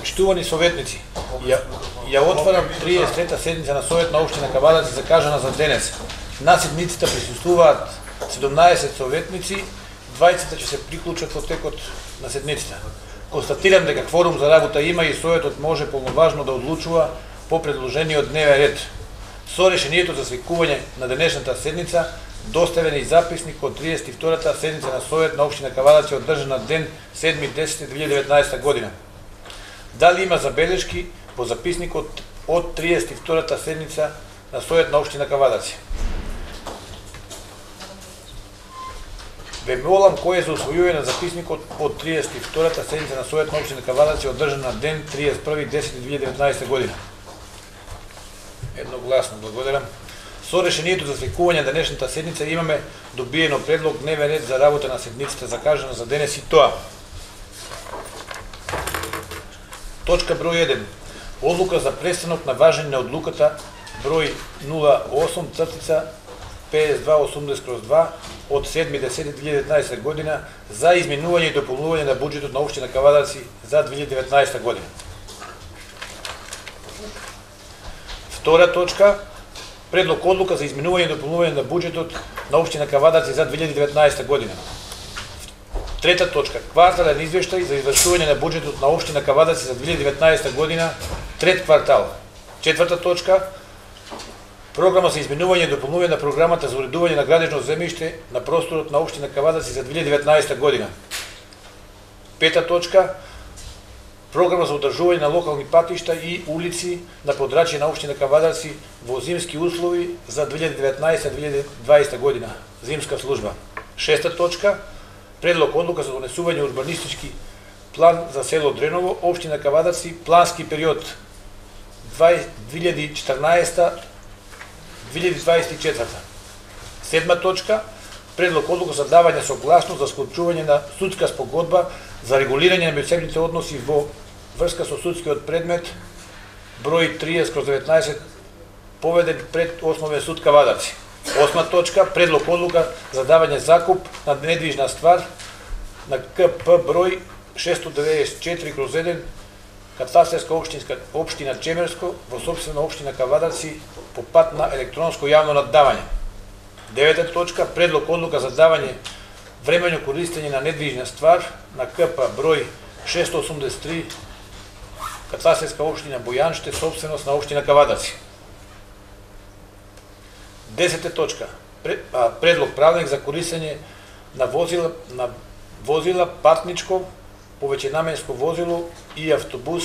Почитувани советници, ја отварам 33-та седница на Совет на општина Кавадарци закажана за денес. На седницата присуствуваат 17 советници, 20 ќе се приклучат во текот на седницата. Констатирам дека кворум за работа има и Советот може полноважно да одлучува по предложениот дневен ред. Со решението за свикување на денешната седница доставен и записник од 32-та седница на Совет на општина Кавадарци одржана ден 7.10.2019 година. Дали има забелешки по записникот од 32-та седница на Совет на општина Кавадарци? Ве молам кој е за усвојување на записникот од 32-та седница на Совет на општина Кавадарци одржана ден 31.10.2019 година. Едногласно благодарам. Со решението за свикување на денешната седница имаме добиено предлог дневен ред за работа на седницата закажана за денес и тоа. Точка број 1. Одлука за престанок на важење на одлуката број 08/5280/2 од 7.10.2019 година за изменување и дополнување на буџетот на општина Кавадарци за 2019 година. Втора точка. Предлог одлука за изменување и дополнување на буџетот на општина Кавадарци за 2019 година. Трета точка. Квартален извештај за извршување на буџетот на општина Кавадарци за 2019 година, трет квартал. Четврта точка. Програма за изменување и дополнување на програмата за уредување на градежно земјиште на просторот на општина Кавадарци за 2019 година. Пета точка. Програма за одржување на локални патишта и улици на подрачје на општина Кавадарци во зимски услови за 2019-2020 година. Зимска служба. Шеста точка. Предлог одлука за донесување урбанистички план за село Дреново, општина Кавадарци, плански период 2014-2024. Седма точка. Предлог одлука за давање согласност за склучување на судска спогодба за регулирање на меѓусебните односи во врска со судскиот предмет број 30/19 поведен пред Основен суд Кавадарци. Осма точка. Предлог одлука за давање закуп на недвижна ствар на КП број 694/1 Катастарска општина Чемерско во сопствена општина Кавадарци по пат на електронско јавно наддавање. Девета точка. Предлог одлука за давање времењно користење на недвижна ствар на КП број 683 Катастарска општина Бојанште, собственост на општина Кавадарци. Десета точка. Предлог правилник за користење на возила патничко, повеќенаменско возило и автобус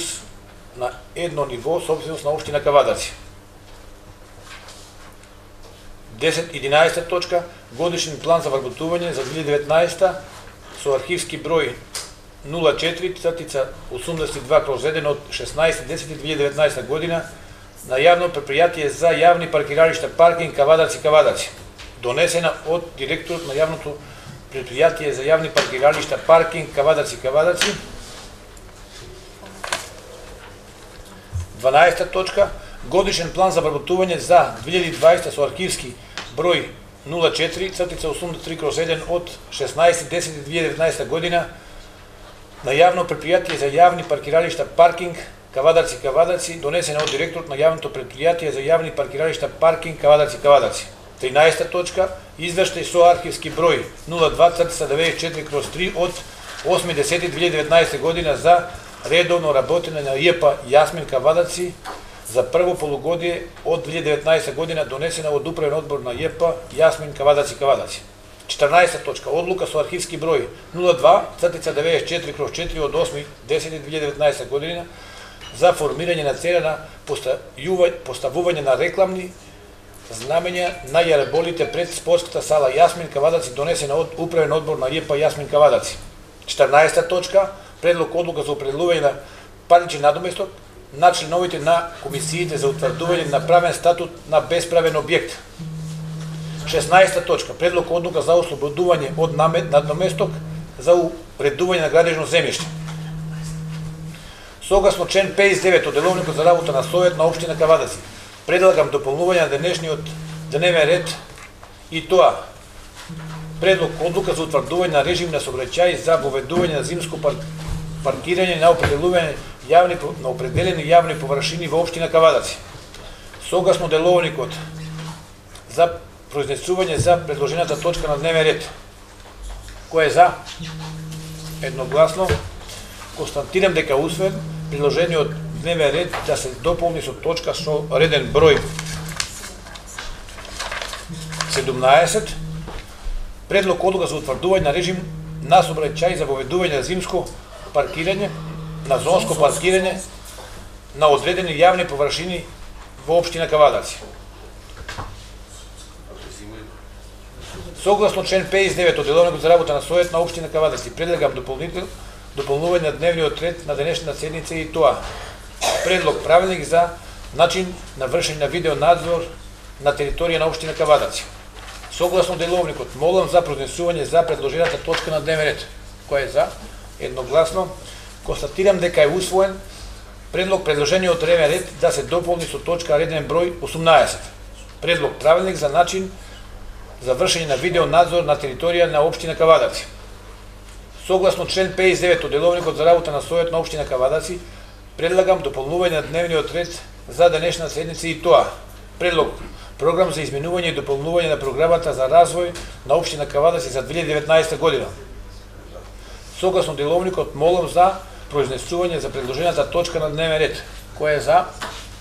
на едно ниво, собственост на општина Кавадарци. 11 точка. Годишен план за вработување за 2019 со архивски број 04/82/1 од 16.10.2019 година на јавно предпријатие за јавни паркиралишта паркинг Кавадарци. Донесена од директорот на јавното предпријатие за јавни паркиралишта паркинг Кавадарци. 12 точка. Годишен план за вработување за 2020 со архивски број 04/83/1 од 16.10.2019 година на јавно предпријатие за јавни паркиралишта паркинг Кавадарци, донесена од директорот на јавното предпријатие за јавни паркиралишта паркинг Кавадарци. 13 точка. Извештај со архивски број 02/94/3 од 8.10.2019 година за редовно работење на ЈП Јасмин Кавадарци за прво полугодие од 2019 година, донесена од Управен одбор на ЈП Јасмин Кавадарци. 14 точка. Одлука со архивски број 02/94/4 од 8.10.2019 година за формирање на цена на поставување на рекламни знамења на јареболите пред спортската сала Јасмин Кавадарци, донесена од Управен одбор на ЈП Јасмин Кавадарци. 14 точка. Предлог одлука за определување на парничен надоместок на членовите на комисиите за утврдување на правен статут на бесправен објект. 16 точка. Предлог одлука за ослободување од надоместок за уредување на градежно земјиште. Согласно член 59 од Деловникот за работа на Совет на општина Кавадарци, предлагам дополнување на денешниот дневен ред и тоа: предлог одлука за утврдување на режим на сообраќај за воведување на зимско паркирање на определување на определени јавни површини во општина Кавадаци. Согласно деловникот за произнесување за предложената точка на дневен ред. Кој е за? Едногласно. Констатирам дека усвоен предложениот дневен ред да се дополни со точка со реден број 17. Предлог одлука за утврдување на режим на сообраќај за воведување на зимско паркирање, на зонско паркирање на одредени јавни површини во општина Кавадаци. Согласно член 59 од Деловникот за работа на Совет на општина Кавадаци, предлагам дополнување на дневниот ред на денешната седница и тоа. Предлог правилник за начин на вршење на видеонадзор на територија на општина Кавадаци. Согласно деловникот, молам за произнесување за предложената точка на дневен ред. Кој е за? Едногласно. Констатирам дека е усвоен предложениот дневен ред да се дополни со точка реден број 18. Предлог правилник за начин за вршење на видеонадзор на територија на општина Кавадаци. Согласно член 59 од Деловникот за работа на Совет на општина Кавадаци, предлагам дополнување на дневниот ред за денешна седница и тоа. Предлог програм за изменување и дополнување на програмата за развој на општина Кавадаци за 2019 година. Согласно деловникот, молам за произнесување за предложената точка на дневен ред. Кој е за?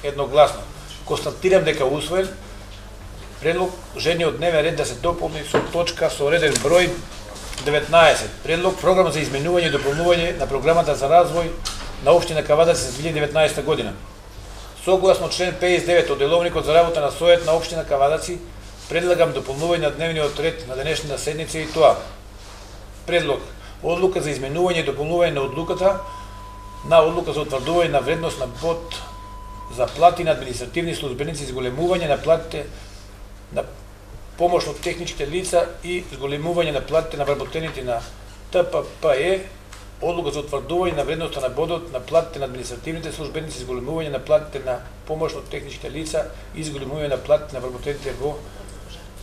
Едногласно. Констатирам дека усвоен предложениот дневен ред да се дополни со точка со реден број 19. Предлог програм за изменување и дополнување на програмата за развој на општина Кавадаци за 2019 година. Согласно член 59 од Деловникот за работа на Совет на општина Кавадаци, предлагам дополнување на дневниот ред на денешната седница и тоа. Предлог одлука за изменување и дополнување на одлука за утврдување на вредност на бод за плати на административни службеници, зголемување на платите на помошно техничките лица и зголемување на платите на вработените на ТППЕ, одлука за утврдување на вредноста на бодот на платите на административните службеници, зголемување на платите на помошно техничките лица и зголемување на платите на вработените во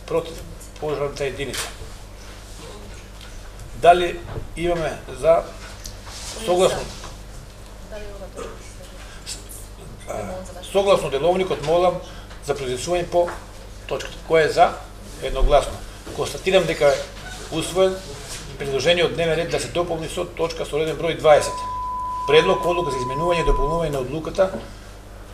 противпожарната единица. Дали имаме за согласно деловникот, молам за произнесување по точката. Кој е за? Едногласно. Констатирам дека е усвоен предложениот дневен ред да се дополни со точка со реден број 20. Предлог одлука за изменување и дополнување на одлуката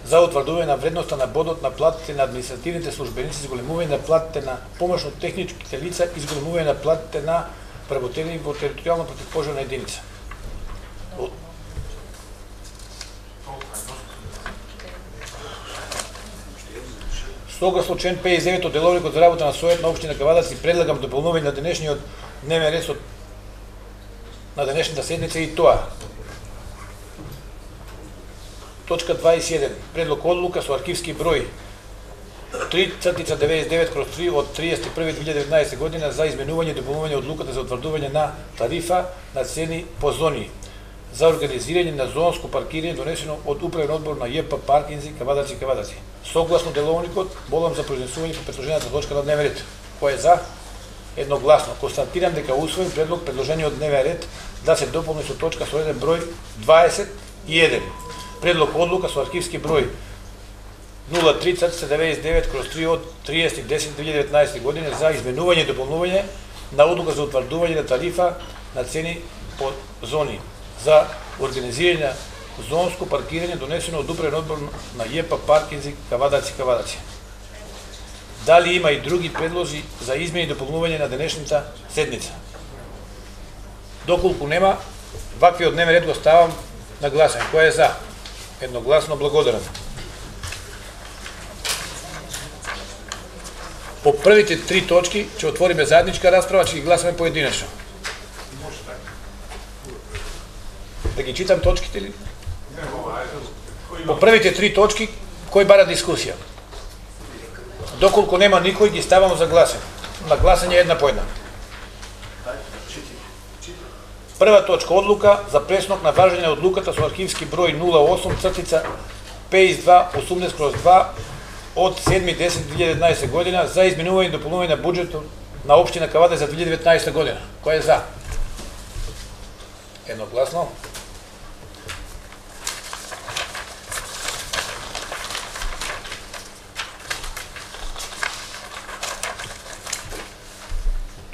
за утврдување на вредноста на бодот на платите на административните службеници, зголемување на платите на помошно техничките лица и зголемување на платите на вработени во територијална противпожарна единица. Согласно член 59 од Деловникот за работа на Совет на општина Кавадаци, предлагам дополнување на денешниот дневен ред на денешната седница и тоа. Точка 21. Предлог одлука со архивски број 3/99/3 од 31.2019 година за изменување и дополнување одлуката за утврдување на тарифа на цени по зони за организирање на зонско паркирање, донесено од Управен одбор на ЈП Паркинзи Кавадаци. Согласно деловникот, молам за произнесување по предложената точка на дневен ред. Кој е за? Едногласно. Констатирам дека усвоен предложениот дневен ред да се дополни со точка со реден број 21. Предлог одлука со архивски број 03/99/3 од 30.10.2019 година за изменување и дополнување на одлука за утврдување на тарифа на цени по зони за организирање на зонско паркирање, донесено од Управен одбор на ЈП Паркинзи Кавадаци. Дали има и други предлози за измени и дополнување на денешната седница? Доколку нема, ваквиот дневен ред го ставам на гласање. Кој е за? Едногласно благодарам. По првите три точки ќе отвориме заедничка расправа, ќе ги гласаме поединечно. Да ги читам точките ли? По првите три точки, кој бара дискусија? Доколку нема никој, ги ставам за гласање. На гласање една по една. Прва точка, одлука за преснок на важење на одлуката со архивски број 08/PIS2-18/2 од 7.10.2019 година за изменување и дополнување на буџетот на општина Кавадаци за 2019 година. Кој е за? Едногласно.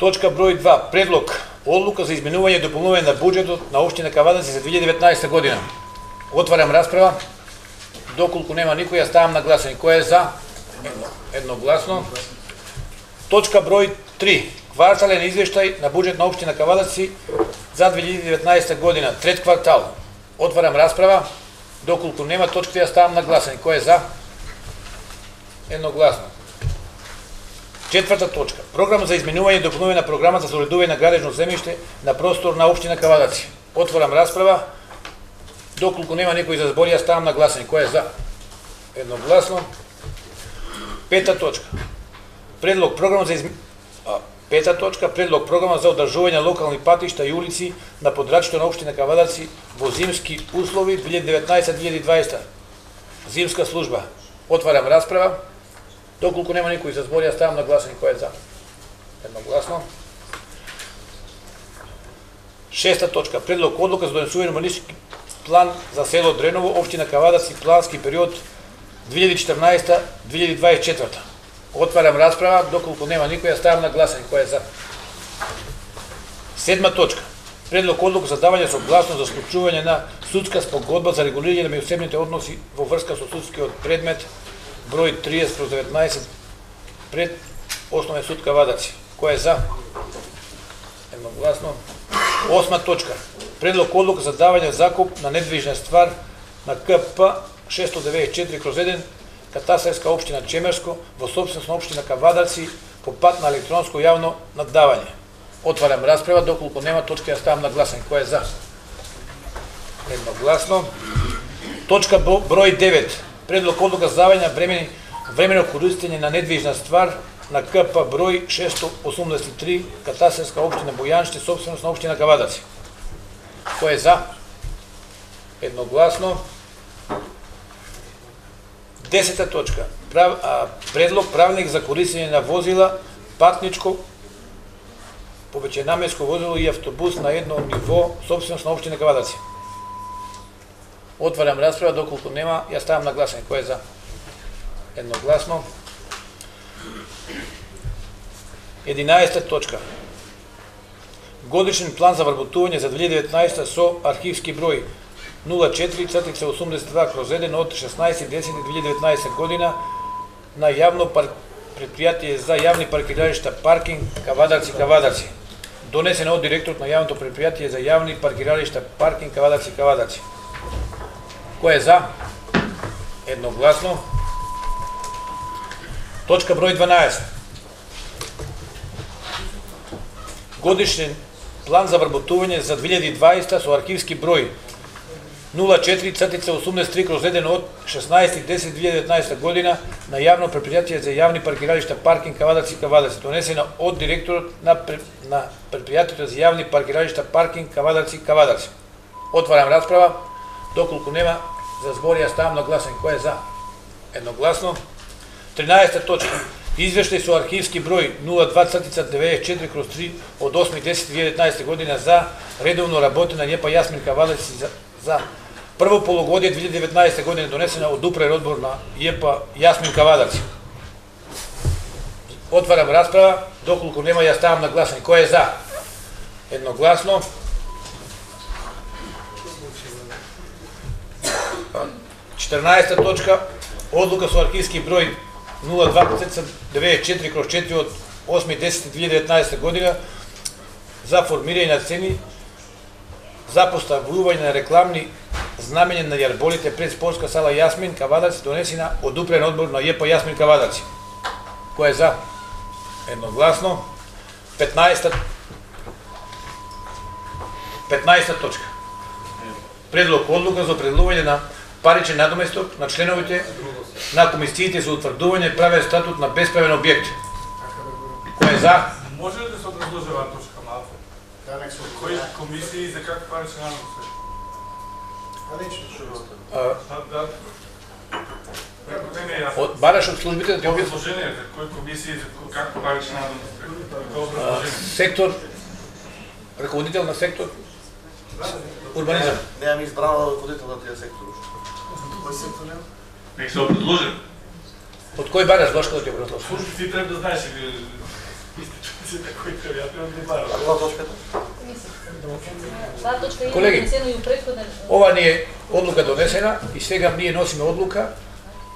Точка број 2. Предлог одлука за изменување и дополнување на буџетот на општина Кавадарци за 2019 година. Отварам расправа. Доколку нема никој, ја ставам на гласање. Кој е за? Едногласно. Точка број 3. Квартален извештај на буџет на општина Кавадарци за 2019 година, трет квартал. Отварам расправа. Доколку нема точка, ја ставам на гласање. Кој е за? Едногласно. Четврта точка. Програма за изменување и дополнување на програмата за уредување на градежно земјиште на простор на општина Кавадарци. Отварам расправа. Доколку нема никој за збор, ја ставам на гласање. Кој е за? Едногласно. Пета точка. Предлог програма за Пета точка. Предлог програма за одржување на локални патишта и улици на подрачјето на општина Кавадарци во зимски услови 2019-2020. Зимска служба. Отварам расправа. Доколку нема никој за збор, ја ставам на гласање. Кој е за? Едногласно. Шеста точка. Предлог одлука за донесување на урбанистички план за село Дреново, општина Кавадарци, плански период 2014-2024. Отварам расправа, доколку нема никој, ја ставам на гласање. Кој е за? Седма точка. Предлог одлука за давање согласност за склучување на судска спогодба за регулирање на меѓусебните односи во врска со судскиот предмет број 30/19 пред Основен суд Кавадарци. Кој е за? Едногласно. Осма точка. Предлог одлука за давање закуп на недвижна ствар на КП 694/1 Катастарска општина Чемерско во сопственост на општина Кавадарци по пат на електронско јавно наддавање. Отварам расправа, доколку нема точка, ја ставам на гласање. Кој е за? Едногласно. Точка број 9. Предлог одлука за давање на времено користење на недвижна ствар на КП број 683 Катастарска општина Бојанче, сопственост на општина Кавадарци. Кој е за? Едногласно. Десета точка. Предлог правилник за користење на возила, патничко, повеќенаменско возило и автобус на едно ниво, сопственост на општина Кавадарци. Отварам расправа, доколку нема, ја ставам на гласање. Кој е за? Едногласно. 11 точка. Годишен план за вработување за 2019 со архивски број 04/82/1 од 16.10.2019 година на јавно предпријатие за јавни паркиралишта паркинг Кавадарци. Донесена од директорот на јавното предпријатие за јавни паркиралишта паркинг Кавадарци. Кој е за? Едногласно. Точка број 12. Годишен план за вработување за 2020 со архивски број 04/83/1 од 16.10.2019 година на јавно предпријатие за јавни паркиралишта паркинг Кавадарци. Донесена од директорот на предпријатието за јавни паркиралишта паркинг Кавадарци. Отварам расправа, доколку нема за збор, ја ставам на гласање. Кој е за? Едногласно. 13 точка. Извештај со архивски број 02/94/3 од 8.10.2019 година за редовно работена њепа Јасмин Кавадарци за прво полугодие 2019 година, донесена од управен одбор на ЈП Јасмин Кавадарци. Отварам расправа, доколку нема, ја ставам на гласање. Кој е за? Едногласно. 14 точка. Одлука со архивски број 02/94/4 од 8.10.2019 година за формирање на цени за поставување на рекламни знамења на јарболите пред спортска сала Јасмин Кавадарци, донесена од управен одбор на ЈП Јасмин Кавадарци. Кој е за? Едногласно. 15 точка. Предлог одлука за определување на паричен надоместок на членовите на комисиите за утврдување правен статут на бесправен објект. Кој е за? Може ли да се образложи оваа точка малку? Кои комисии за какви паричен надоместок? Од бараш од службите да ти објаснам. Образложение за кои комисии за какви паричен надоместок? Сектор, раководител на сектор урбанизам. Немам избрано раководител на тие сектори. Кој сектор нема? Нека се образложи. Од кој бараш дошко да ти образложи? Слушай, ти треба да знаеш. Институцијата кои треба ја треба да Каква точката? Таа точка е Колеги, донесено и у претходен. ова ни е одлука донесена и сега ние носиме одлука,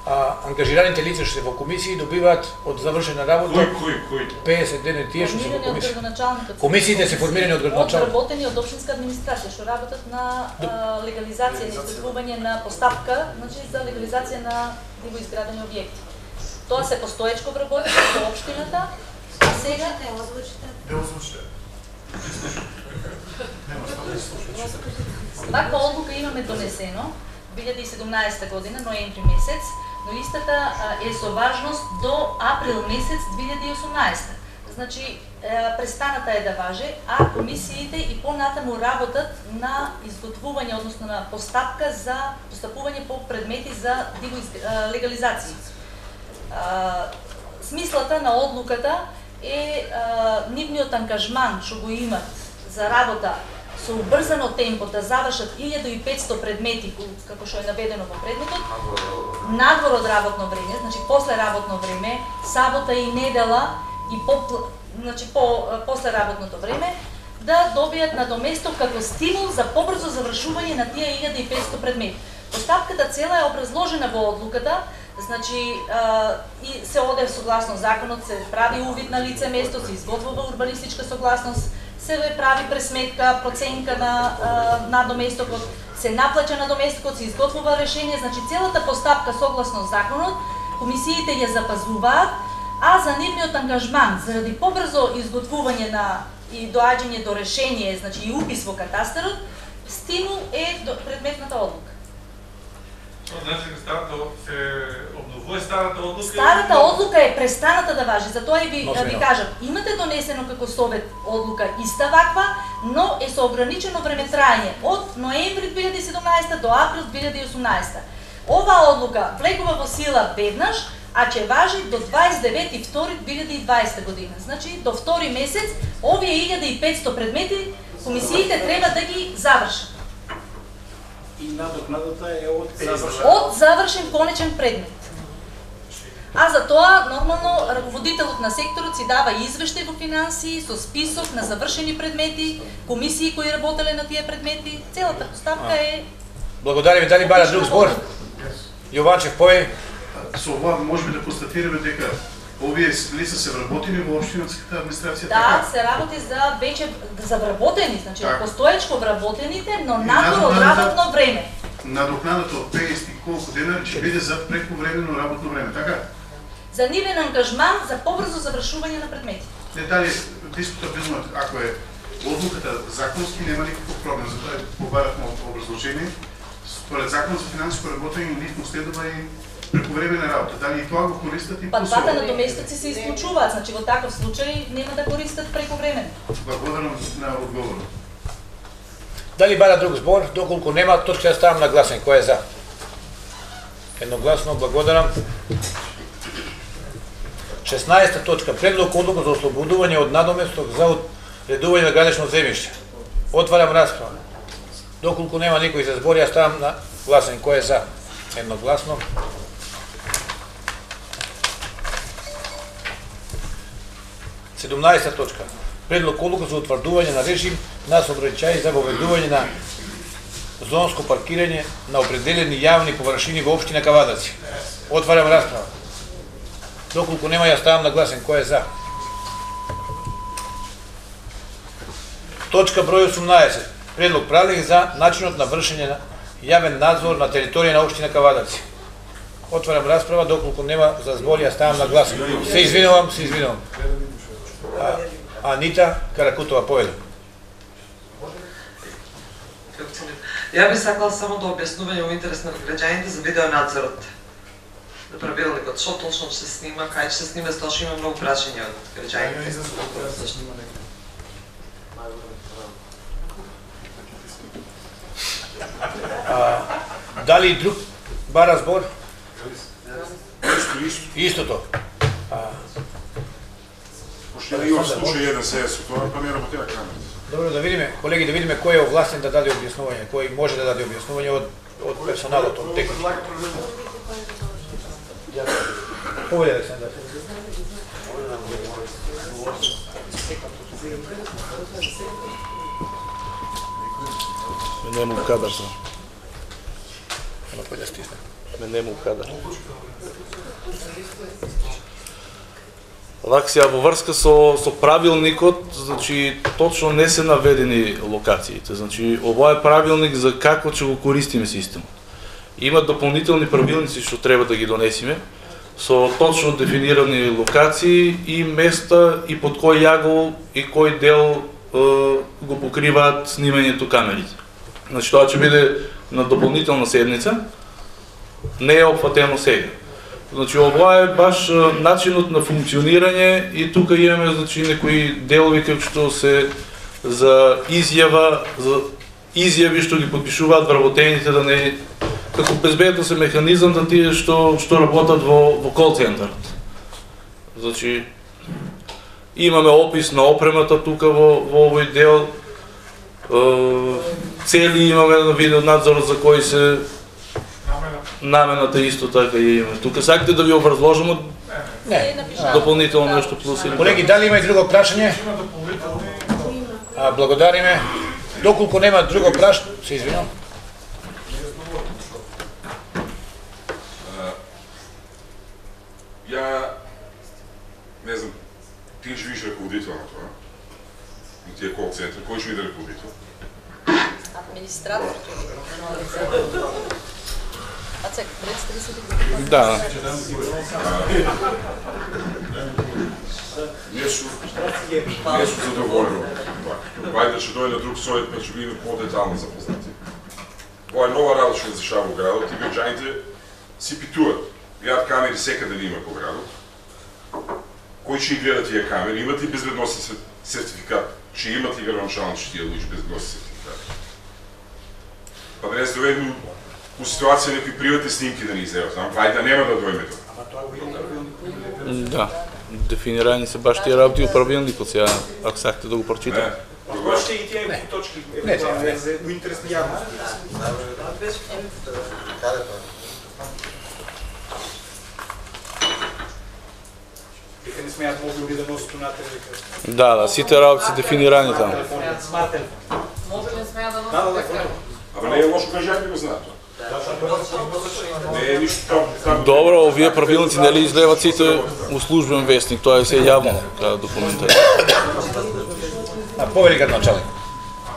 а ангажираните лица што се во комисии добиваат од завршена работа Кој? 50 дена тие што се во Формирани од комисија. градоначалникот. Комисиите се формирани од градоначалникот. Одработени од општинска администрација што работат на легализација, на изготвување на поставка, значи за легализација на диво изградени објекти. Тоа се постоечко вработено во општината, а сега таква одлука имаме донесено 2017 година, ноември месец, но истата е со важност до април месец 2018. Значи, престаната е да важи, а комисиите и понатаму работат на изготвување, односно на постапка за постапување по предмети за диво легализација. Смислата на одлуката е нивниот ангажман што го имат за работа со убрзано темпо да завршат 1500 предмети, како што е наведено во предметот, надвор од работно време, значи после работно време, сабота и недела и после работното време, да добијат надоместок како стимул за побрзо завршување на тие 1500 предмети. Постапката цела е образложена во одлуката, значи и се оде согласно законот, се прави увид на лице место, се изготвува урбанистичка согласност, се прави пресметка, проценка на доместокот, се наплаќа на доместокот, се изготвува решение, значи целата постапка согласно законот, комисиите ја запазуваат, а за нивниот ангажман заради побрзо изготвување на и доаѓање до решение, значи и упис во катастарот, стимул е предметната одлука. Значи се обновува старата одлука? Старата одлука е престаната да важи, затоа и ви кажам, имате донесено како совет одлука иста ваква, но е со ограничено времетраење од ноември 2017 до април 2018. Оваа одлука влегува во сила веднаш, а ќе важи до 29.2.2020 година. Значи, до втори месец, овие 1500 предмети, комисиите треба да ги завршат. И надокнадата е од завршен конечен предмет. А за тоа, нормално, раководителот на секторот си дава извештај во финансии со список на завршени предмети, комисии кои работеле на тие предмети. Целата постапка е... Благодарам ви, дали бара друг збор? Јованчев, пој. Со ова можеме да констатираме дека овие лица се вработени во општинската администрација? Да, се работи за веќе за вработени, значи постоечко вработените, но надвор од работно време. Надокнадата од 50 и колку дена ќе биде за прековремено работно време, така? За нивен ангажман за побрзо завршување на предмети. Не, дали дискутабилно, ако е одлуката законски, нема никаков проблем, затоа побарахме образложение. Според Законот за финансиско работење нивно следува и прековременна работа. Дали и тоа го користат и пособа? Двата надоместоци се исклучуваат, значи во таков случај нема да користат прековремено. Благодарам на одговорот. Дали бара друг збор? Доколку нема, точка ја ставам на гласен. Кој е за? Едногласно, благодарам. 16 точка. Предлог одлука за ослободување од надоместок за одредување на гранично земјиште. Отварам расправа. Доколку нема никој за збор, ја ставам на гласен. Кој е за? Едногласно. Седумнаесета точка. Предлог одлука за утврдување на режим на сообраќај за воведување на зонско паркирање на определени јавни површини во општина Кавадаци. Отварам расправа. Доколку нема, ја ставам на гласен. Кој е за? Точка број 18. Предлог правилник за начинот на вршење на јавен надзор на територија на општина Кавадаци. Отварам расправа, доколку нема за збор, ја ставам на гласен. Се извинувам. Анита Каракутова, поеда. Ја би сакал само да објаснување во интерес на граѓаните за видеонадзорот. На правилникот, што точно ќе се снима, кај ќе се снима, тоа што има многу прашања од граѓаните. Дали друг бара збор? Истото. Пошто и во случај еден се со тоа, па не работи камерата. Добро, да видиме, колеги, да видиме кој е овластен да даде објаснување, кој може да даде објаснување од персоналот, од техникот. Поведе Александар. Мене му кадар са. Кој да стисне. Мене му кадар. Вака сега во врска со правилникот, значи точно не се наведени локациите. Значи ова е правилник за како ќе го користиме системот. Има дополнителни правилници што треба да ги донесиме со точно дефинирани локации и места и под кој јагол и кој дел го покриваат снимањето камерите. Значи тоа ќе биде на дополнителна седница, не е опфатено сега. Значи ова е баш начинот на функционирање и тука имаме значи некои делови како што се за изјави што ги подпишуваат вработените да не како безбедносен механизам да тие што работат во кол центарот. Значи имаме опис на опремата тука во овој дел. Цели имаме на видеонадзорот за кој се намената исто така ја имаме. Тука сакате да ви образложиме дополнително нешто плюс или? Колеги, дали има и друго прашање? Благодариме. Доколку нема друго прашање, се извинувам. Ја не знам, ти ќе виш ръководител на тоа, на тие кол центри, кој ќе биде ръководител? Администратор. Ацек, представи се. Да. Не сум задоволен. Вајде ќе дојде друг совет, па ќе биде по-детално запознати. Ова е нова работа што се дешава во градот и граѓаните си питуваат. Видат камери секаде да има по градот. Кој ќе ги гледа тие камери? Имат ли безбедносен сертификат? Ќе имат ли градоначалници тие луѓе безбедносен сертификат? Па да не се доведем у ситуација некои приватни снимки да ни излеvat, вајде нема да дојме тоа. Да. Дефинирани се баш тие работи у правилникот сега, ако сакате да го прочитате. Кој ще и тие точки? Не, не. За интересни јавности. Каде тоа? Дека не смеат могли да носат унатре дека. Да, сите работи се дефинирани таму. Смарт телефон. Може ли смеат да носат дека? Ама не е лошо граѓаните го знаат тоа. Не е ништо там. Добро, овие правилници нели излеват сите у службен вестник, тоа е се јавно како документација. Повеликат началник.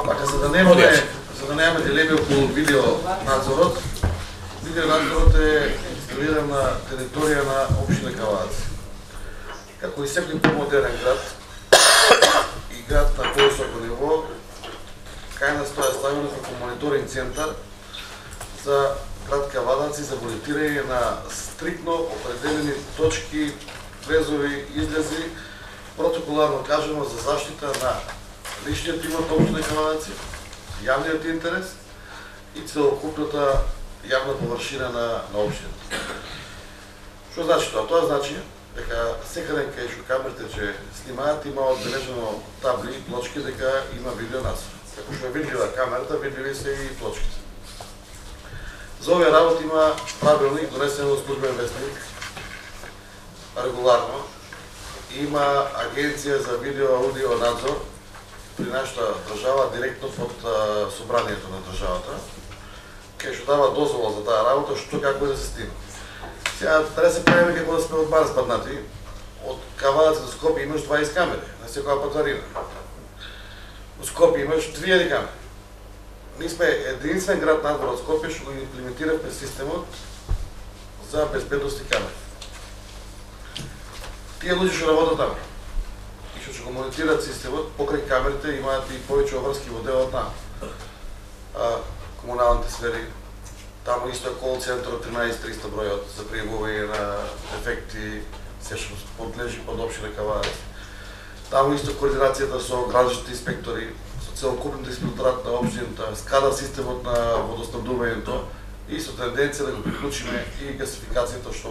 Така, за да немаме дилеми околу видеонадзорот, видеонадзорот е инсталиран на територија на општина Кавадац. Како и секој помодерен град и град на повисоко ниво, кај нас тоа е ставено како мониторинг центар за град Кавадац и за мониторирање на стриктно определени точки, влезови, излези, протоколарно кажемо за заштита на личниот имот општина Кавадац, јавниот интерес и целокупната јавна површина на општината. Што значи тоа? Тоа значи дека секаде кај што камерите ќе снимаат има одбележено табли и плочки дека има видеонадзор. Како што е видлива камерата, видливи се и плочките. За овие работи има правилник донесен во службен вестник регуларно. Има агенција за видео-аудио надзор при нашата држава директно под собранието на државата, кај што дава дозвола за таа работа, што како да се снима. Сега треба да се правиме како да сме од Марс паднати. Од Кавадац до Скопје имаш 20 камери на секоја патарина. Во Скопје имаш 2000 камери. Ние сме единствен град надвор од Скопје што го имплементиравме системот за безбедност и камери. Тие луѓе што работат таму и што го монитираат системот, покрај камерите имаат и повеќе обврски во делот на комуналните сфери. Таму исто е кол центарот 13300 бројот за пријавување на ефекти, се што подлежи под општина Кавадац. Таму исто координацијата со граничните инспектори, со целокупниот инспекторат на општината, скада системот на водоснабдувањето и со тенденција да го приклучиме и гасификацијата што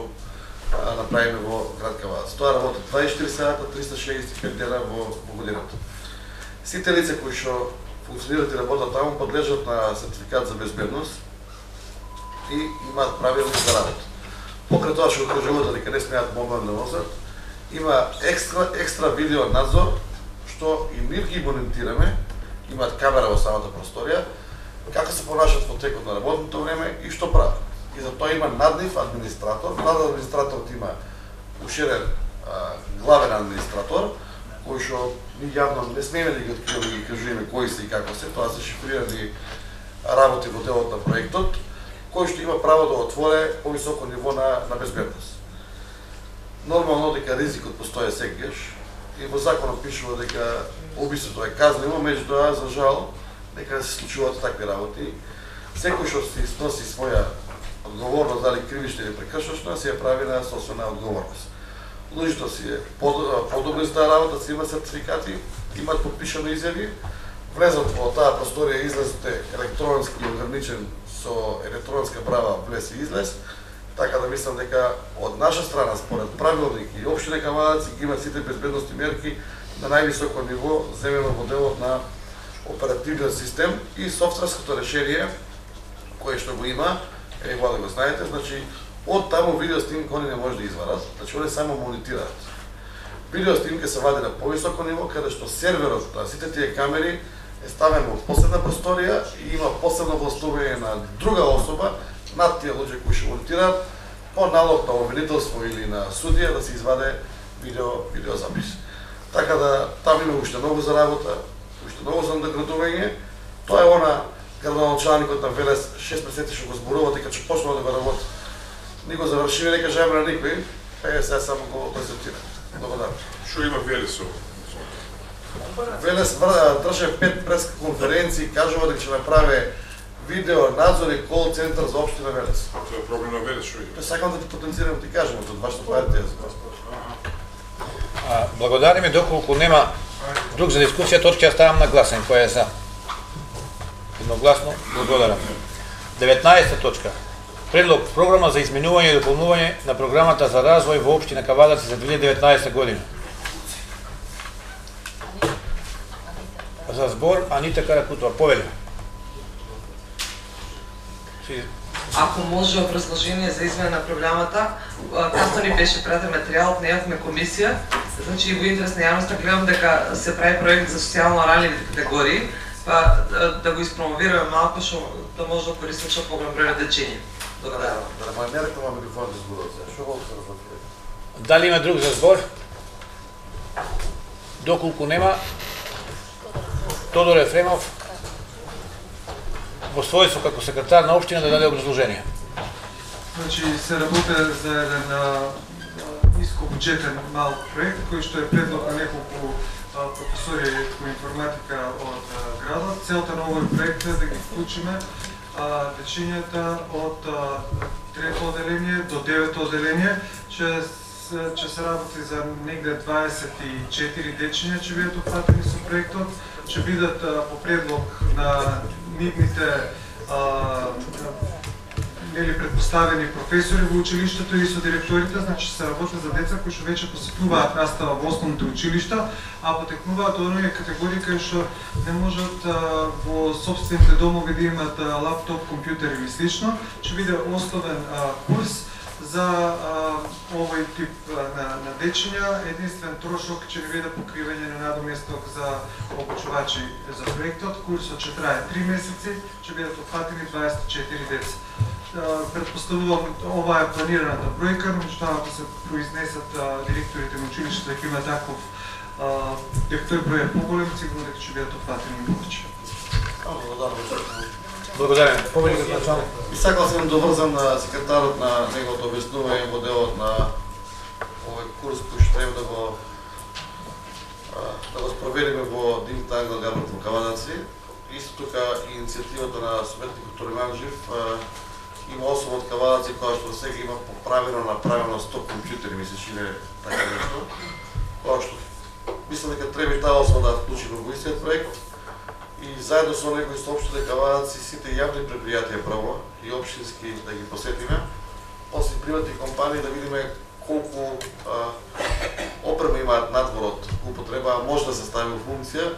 направиме во град Кавадац. Тоа работи 24 сата, 365 дена во годината. Сите лица кои што функционираат и работат таму подлежат на сертификат за безбедност и имаат правилник за работа. Покрај тоа што кажувате дека не смеат мобилно да носат, има екстра видео надзор што и нив ги монитираме, имаат камера во самата просторија, како се понашат во текот на работното време и што прават. И за тоа има над нив администратор, над администраторот има уширен главен администратор, кој што ни јавно не смееме да ги откриваме, да ги кажуваме кои се и како се, тоа се шифрирани работи во делот на проектот, кој што има право да отворе повисоко ниво на безбедност. Нормално дека ризикот постои секогаш и во законот пишува дека убиството е казниво, меѓутоа за жал дека се случуваат такви работи. Секој што си сноси своја одговорност, дали кривишна или прекршочна, си ја прави на собствена одговорност. Луѓето си е подобри за таа работа, си има сертификати, имаат подпишани изјави, влезат во таа просторија, излезете електронски ограничен со електронска брава влез и излез, така да мислам дека од наша страна, според правилник и општина Кавадарци, ги имат сите безбедностни мерки на највисоко ниво, земено во делот на оперативен систем и софтверското решение, кое што го има, владе го знаете, значи, од таму видеоснимка они не може да извадат, значи они само монитираат. Видеоснимка се вади на повисоко ниво, каде што серверот на сите тие камери е ставен во посебна просторија и има посебно властување на друга особа над тие луѓе кои што монтираат по налог на обвинителство или на судија да се изваде видеозапис. Така да таму има уште многу за работа, уште многу за наградување. Тоа е она градоначалникот на Велес 6 месеци што го зборува дека ќе почнува да го работи. Ни го завршиме, не кажеме на никој, сега само го презентира. Благодарам. Што има Велесо? Велес држа 5 пресконференции, кажува дека ќе направи видео надзор и кол центар за општина Велес. Тоа е проблем на Велес, што има? Сакам да ти потенцирам, ти кажем од вашата партија. Благодариме, доколку нема друг за дискусија, точка ја ставам на гласен, која е за. Едногласно, благодарам. 19 точка. Предлог програма за изменување и дополнување на програмата за развој во општина Кавадарци за 2019 година. За збор Анита Каракутова, повели. Ако може образложение за измена на програмата, како ни беше пратен материјалот, нејавме комисија, значи во интерес на јавноста гледам дека се прави проект за социјално ранливи категории, па да го испромовираме малку што да може да користи што поголем број на дечиња. Благодарам. Дали има друг за збор? Доколку нема, Тодор Ефремов во својство како секретар на општина да даде образложение. Значи се работи за еден нискобуџетен мал проект кој што е предлог на неколку професори по информатика од градот. Целта на овој проект е да ги вклучиме дечињата од 3-то оделение до 9-то оделение, ќе се работи за негде 24 дечиња ќе бидат опфатени со проектот, ќе бидат по предлог на нивните предпоставени професори во училиштето и со директорите, значи се работи за деца кои што веќе посетуваат настава во основните училишта, а потекнуваат од оние категории кои што не можат во сопствените домови да имат лаптоп, компјутер или слично. Ќе биде основен курс за овој тип на дечиња. Единствен трошок ќе ни биде покривање на надоместок за обучувачи за проектот. Курсот ќе трае 3 месеци, ќе бидат опфатени 24 деца. Предпоставувам, ова е планираната бројка, но меѓутоа ако се произнесат директорите на училиштето дека има таков дека тој број е поголем, сигурно дека ќе бидат опфатени повеќе. Благодарам. Повеќе началник. И сакал сум да врзам на секретарот на неговото објаснување во делот на овој курс кој што треба да го спроведеме во Димит Ангел Габрат во Кавадарци. Исто тука и иницијативата на советникот Ториман Жив има особа од Кавадарци која што сега има поправено направено 100 компјутери, ми се чини така нешто. Која што мислам дека треба и таа особа да вклучи во истиот проект. И заедно со него и со општина Кавадарци сите јавни предпријатија право и општински да ги посетиме, после приватни компании да видиме колку опрема имаат надвор од употреба, може да се стави во функција,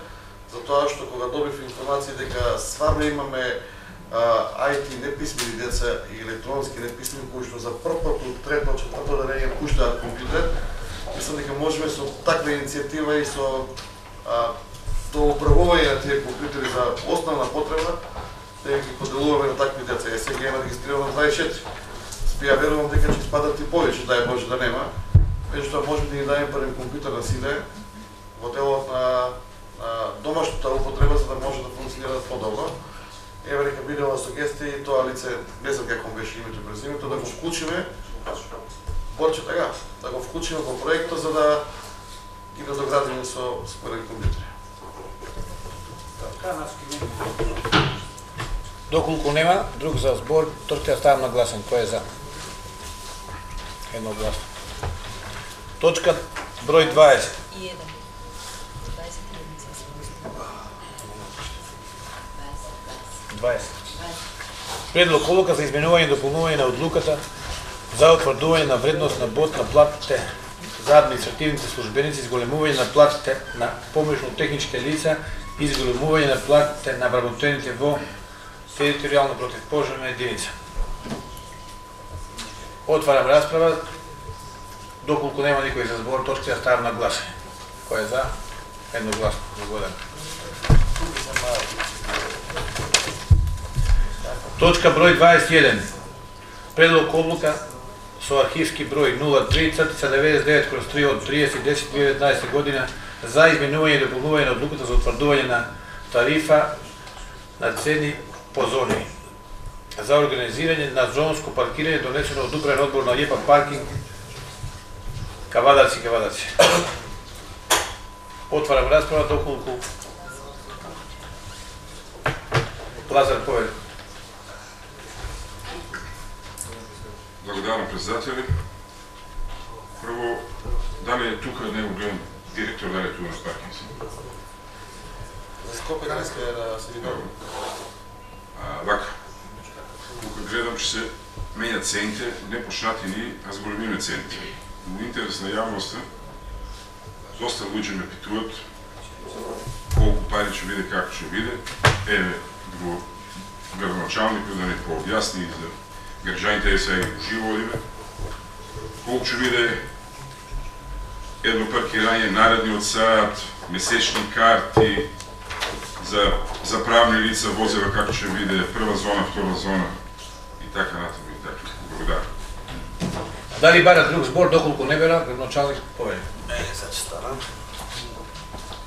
затоа што кога добив информација дека стварно имаме IT неписмени деца и електронски неписмени кои што за прв пат од 3-то, 4-то оделение пуштаат компјутер, мислам дека можеме со таква иницијатива и со до управување на тие компјутери за основна потреба, да ги поделуваме на такви деца. Сега има регистрирано 24. Ја верувам дека ќе спадат и повеќе, дај Боже да нема. Меѓутоа може да ни даде првен компјутер на силе во делот на домашната употреба, за да може да функционираат подобро. Еве нека биде ова сугестија и тоа лице, не знам како беше името и презимето, да го вклучиме, Борче така, да го вклучиме во проектот за да ги надоградиме со први компјутери. Доколку нема друг за збор, точка ставам на гласен. Кој е за? Едногласно. Точка број 20. 20. Предлог одлука за изменување и дополнување на одлуката за утврдување на вредност на бод на платите за административните службеници, изголемување на платите на помошно-технички лица и изголемување на платите на вработените во територијално противпожарна единица. Отварам расправа. Доколку нема никој за збор, точка ја ставам на гласање. Кој е за? Едногласно. Благодарам. Точка број 21. Предлог одлука со архивски број 03/99/3 од 30.10.2019 година за изменување и дополнување на одлуката за утврдување на тарифа на цени по зони за организирање на зонско паркирање, донесено од Управен одбор на ЈЕПА паркинг Кавадаци. Отварам расправа доколку Лазар поведе. Благодарам, председатели. Прво, дали е тука, не го гледам, директор, дали е тука на паркинг? За Скопје не сте да се видам. Вака, кога гледам, че се менјат цените, не почнатини, а зголемиме цените. Во интерес на јавноста, доста луѓе ме питуваат колку пари ќе биде, како ќе биде. Еве, го градоначалникот да не пообјасни за граѓаните сега го живо одиме. Колку ќе биде едно паркирање, наредниот саат, месечни карти, за правни лица возила како ќе биде прва зона, втора зона и така натаму и така. Благодарам. Дали бара друг збор, доколку не бера, градоначалник поведе. Сега ќе стана.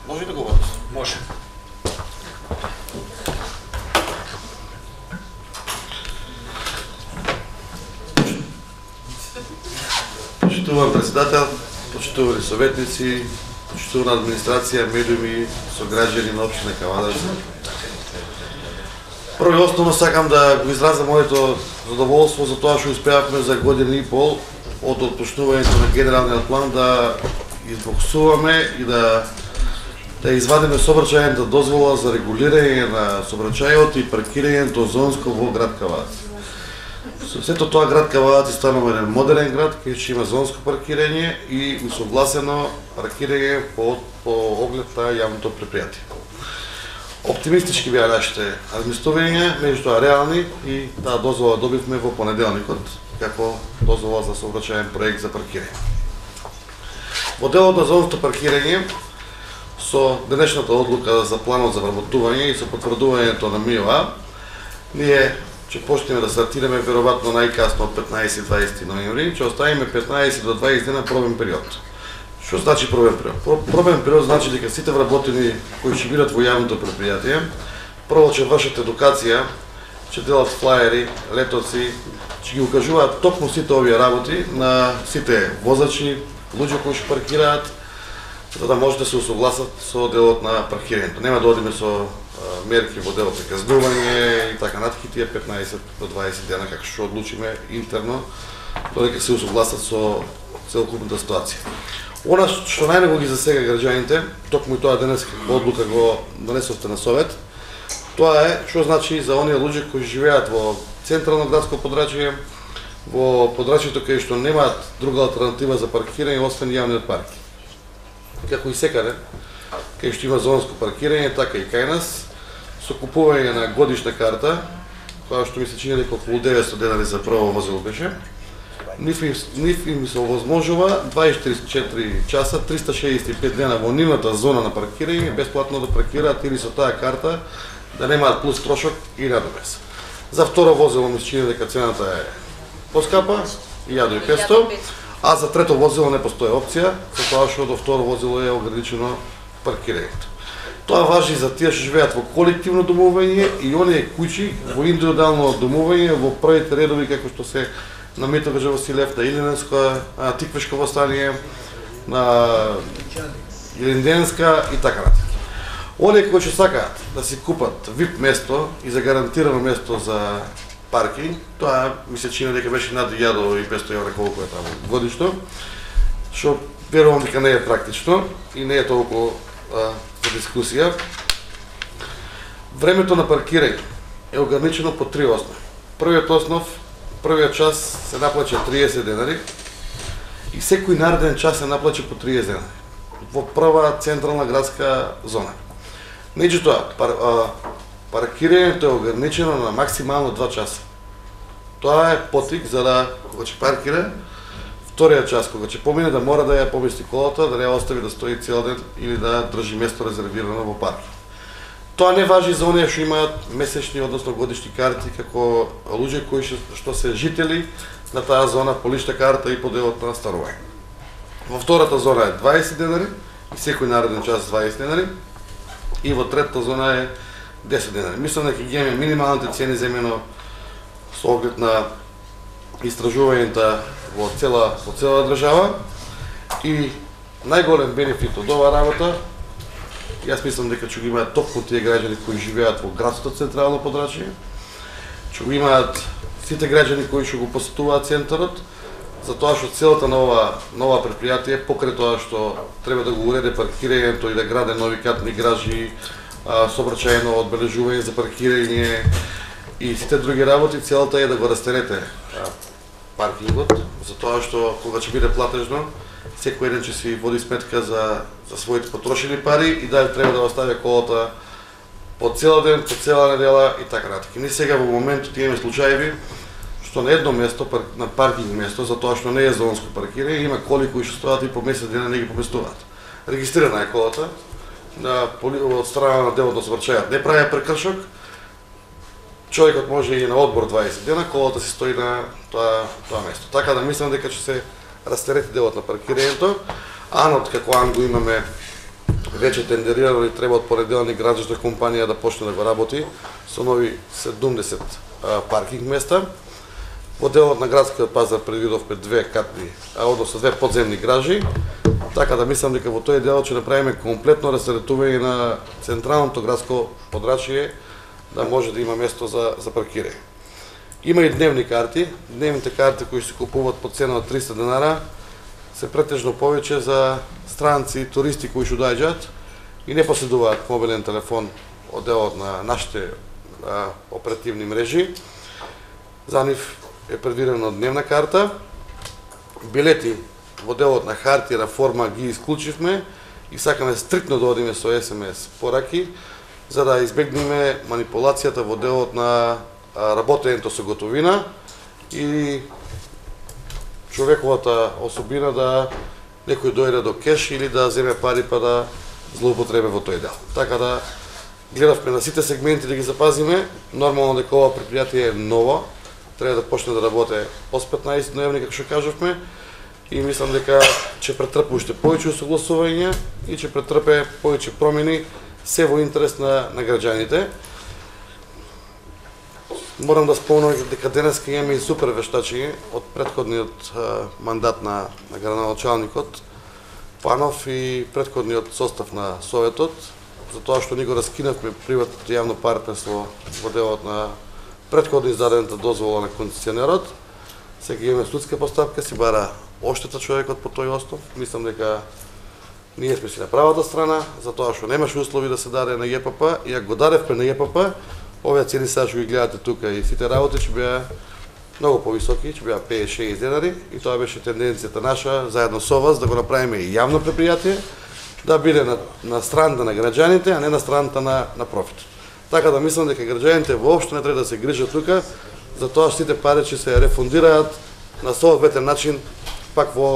Може да го водиш? Може. Почитуван председател, почитувани советници, почитувана администрација, медиуми, сограѓани на општина Кавадац. Прво и основно сакам да го изразам моето задоволство за тоа што успеавме за година и пол од отпочнувањето на генералниот план да избоксуваме и да извадиме сообраќајната дозвола за регулирање на сообраќајот и паркирањето зонско во град Кавадац. Со сето тоа град Кавадац станува еден модерен град, кај што има зонско паркирање и усогласено паркирање по оглед на јавното предпријатие. Оптимистички беа нашите размислувања, меѓутоа реални, и таа дозвола добивме во понеделникот како дозвола за сообраќаен проект за паркирање. Во делот на зонско паркирање, со денешната одлука за планот за вработување и со потврдувањето на МИОА, ние ќе почнеме да стартираме веројатно најкасно од 15-20 ноември, ќе оставиме 15 до 20 дена пробен период. Што значи пробен период? Пробен период значи дека сите вработени кои ќе бидат во јавното предпријатие, прво ќе вршат едукација, ќе делат флаери, летоци, ќе ги укажуваат токму сите овие работи на сите возачи, луѓе кои ќе паркираат, за да може да се усогласат со делот на паркирањето. Нема да одиме со мерки во делот на казнување и така натаму, тие 15 до 20 дена како што одлучиме интерно, додека се усогласат со целокупната ситуација. Она што најмногу ги засега граѓаните, токму и тоа денес како одлука го донесовте на совет, тоа е што значи за оние луѓе кои живеат во централно градско подрачје, во подрачјето кај што немаат друга алтернатива за паркирање освен јавниот паркинг. Како и секаде, кај што има зонско паркирање, така и кај нас, со купување на годишна карта, која што ми се чини дека околу 900 денари за прво возило беше, Нив им се овозможува 24 часа, 365 дена во нивната зона на паркирање бесплатно да паркираат или со таа карта да немаат плюс трошок и надомес. За второ возило ми се чини дека цената е поскапа, 1500, а за трето возило не постои опција, затоа што до второ возило е ограничено паркирањето. Тоа важи за тие што живеат во колективно домување и оние куќи во индивидуално домување во првите редови како што се на Митрогаджа Василев, на Илиненска, Тиквешко восстание, на Илинденска и така натаму. Оние кои што сакаат да си купат VIP место и за гарантирано место за паркинг, тоа ми се чини дека беше над 1500 евра колку е таму годишно, што верувам дека не е практично и не е толку за дискусија. Времето на паркирање е ограничено по 3 основи. Првиот час се наплача 30 денари и секој нареден час се наплача по 30 денари во прва централна градска зона. Меѓутоа, паркирањето е ограничено на максимално 2 часа. Тоа е потик за да, кога ќе паркира, вториот час, кога ќе помине, да мора да ја помести колата, да не ја остави да стои цел ден или да држи место резервирано во паркинг. Тоа не важи за оние што имаат месечни, односно годишни карти, како луѓе кои што се жители на таа зона по лична карта и по делот на станување. Во втората зона е 20 денари и секој нареден час 20 денари и во третата зона е 10 денари. Мислам дека ги имаме минималните цени земено со оглед на истражувањата во цела држава и најголем бенефит од оваа работа, јас мислам дека ќе го имаат топко тие граѓани кои живеат во градското централно подрачје, ќе го имаат сите граѓани кои ќе го посетуваат центарот, затоа што целата нова предпријатие покрај тоа што треба да го уреди паркирањето и да граде нови катни гражи, сообраќајно одбележување за паркирање и сите други работи, целата е да го растерете паркингот, затоа што кога ќе биде платежно, секој еден ќе си води сметка за своите потрошени пари и дали треба да остави колата по цел ден, по цела недела и така натаму. Ние сега во моментот имаме случаи што на едно место, на паркинг место, затоа што не е зонско паркирање, има коли кои што стојат и по месец дена не ги поместуваат. Регистрирана е колата од страна на делот на сообраќајот, не прави прекршок. Човекот може и на одбор 20 дена, колата си стои на тоа место. Така да мислам дека ќе се растерети делот на паркирањето. Анот, како ан го имаме веќе тендерирано и треба од понеделник граѓанска компанија да почне да го работи со нови 70 паркинг места. Во делот на градскиот пазар предвидовме 2 катни, односно 2 подземни гражи. Така да мислам дека во тој дел ќе направиме комплетно растеретување на централното градско подрачје да може да има место за паркирање. Има и дневни карти. Дневните карти кои се купуваат по цена од 300 денара се претежно повеќе за странци, туристи кои што доаѓаат и не поседуваат мобилен телефон од делот на нашите оперативни мрежи. За нив е предвидена дневна карта. Билети во делот на хартија форма ги исклучивме и сакаме стриктно да одиме со SMS пораки за да избегнеме манипулацијата во делот на работењето со готовина и човековата особина да некој дојде до кеш или да земе пари па да злоупотреби во тој дел. Така да гледавме на сите сегменти да ги запазиме. Нормално дека ова предпријатие е ново, треба да почне да работи од 15 ноември како што кажавме и мислам дека ќе претрпи уште повеќе согласувања и ќе претрпе повеќе промени се во интерес на граѓаните. Морам да спомнам дека денеска имаме и супер вештачи од претходниот мандат на градоначалникот Панов и претходниот состав на Советот, затоа што ни го раскинавме приватното јавно партнерство во делот на претходно издадената дозвола на концесионерот. Сега имаме судска постапка, си бара оштета човекот по тој основ. Мислам дека ние сме си на правата страна, затоа што немаше услови да се даде на ЈПП и ако го дадевме на ЈПП, овие цени сега што ги гледате тука и сите работи ќе беа многу повисоки, ќе беа 50-60 денари и тоа беше тенденцијата наша заедно со вас да го направиме и јавно предпријатие, да биде на страната на граѓаните, а не на страната на профит. Така да мислам дека граѓаните воопшто не треба да се грижат тука, затоа сите пари ќе се рефундираат на соодветен начин, пак во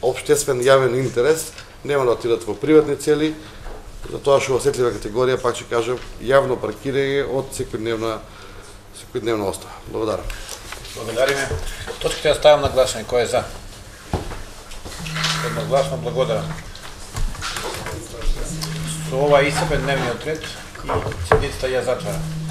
општествен јавен интерес, нема да отидат во приватни цели, затоа што осетлива категорија, пак ќе кажам, јавно паркирање од секојдневна остава. Благодарам. Благодариме. Точките ја ставам на гласање. Кој е за? Едногласно благодарам. Со ова исцрпен дневниот ред и седницата ја затварам.